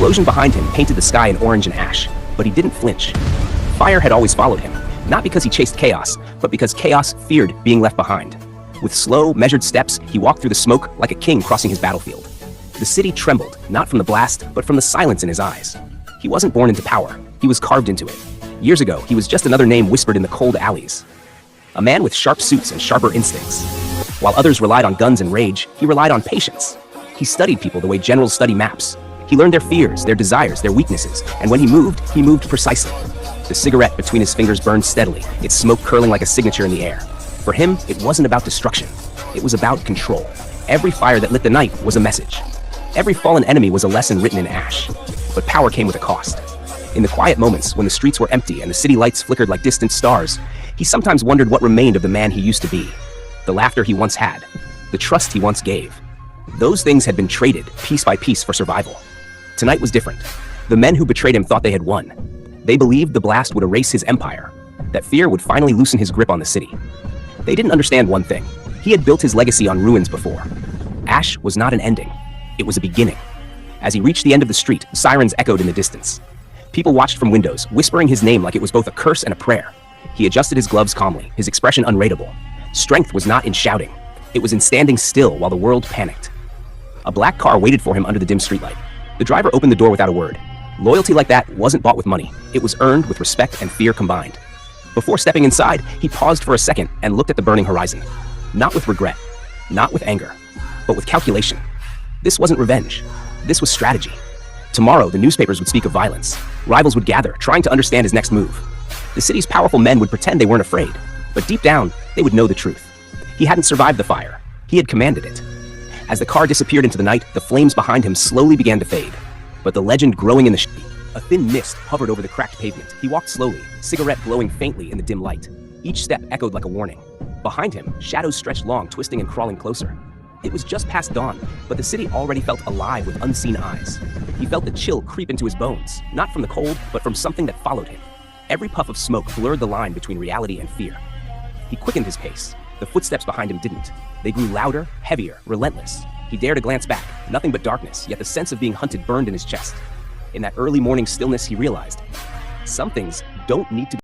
explosion behind him painted the sky in orange and ash, but he didn't flinch. Fire had always followed him, not because he chased chaos, but because chaos feared being left behind. With slow, measured steps, he walked through the smoke like a king crossing his battlefield. The city trembled, not from the blast, but from the silence in his eyes. He wasn't born into power, he was carved into it. Years ago, he was just another name whispered in the cold alleys. A man with sharp suits and sharper instincts. While others relied on guns and rage, he relied on patience. He studied people the way generals study maps. He learned their fears, their desires, their weaknesses, and when he moved precisely. The cigarette between his fingers burned steadily, its smoke curling like a signature in the air. For him, it wasn't about destruction. It was about control. Every fire that lit the night was a message. Every fallen enemy was a lesson written in ash. But power came with a cost. In the quiet moments, when the streets were empty and the city lights flickered like distant stars, he sometimes wondered what remained of the man he used to be. The laughter he once had. The trust he once gave. Those things had been traded, piece by piece, for survival. Tonight was different. The men who betrayed him thought they had won. They believed the blast would erase his empire, that fear would finally loosen his grip on the city. They didn't understand one thing. He had built his legacy on ruins before. Ash was not an ending. It was a beginning. As he reached the end of the street, sirens echoed in the distance. People watched from windows, whispering his name like it was both a curse and a prayer. He adjusted his gloves calmly, his expression unreadable. Strength was not in shouting. It was in standing still while the world panicked. A black car waited for him under the dim streetlight. The driver opened the door without a word. Loyalty like that wasn't bought with money. It was earned with respect and fear combined. Before stepping inside, he paused for a second and looked at the burning horizon. Not with regret, not with anger, but with calculation. This wasn't revenge. This was strategy. Tomorrow, the newspapers would speak of violence. Rivals would gather, trying to understand his next move. The city's powerful men would pretend they weren't afraid, but deep down, they would know the truth. He hadn't survived the fire. He had commanded it. As the car disappeared into the night, the flames behind him slowly began to fade. But the legend growing in the shade. A thin mist hovered over the cracked pavement. He walked slowly, cigarette glowing faintly in the dim light. Each step echoed like a warning. Behind him, shadows stretched long, twisting and crawling closer. It was just past dawn, but the city already felt alive with unseen eyes. He felt the chill creep into his bones, not from the cold, but from something that followed him. Every puff of smoke blurred the line between reality and fear. He quickened his pace. The footsteps behind him didn't. They grew louder, heavier, relentless. He dared to glance back, nothing but darkness, yet the sense of being hunted burned in his chest. In that early morning stillness, he realized, some things don't need to be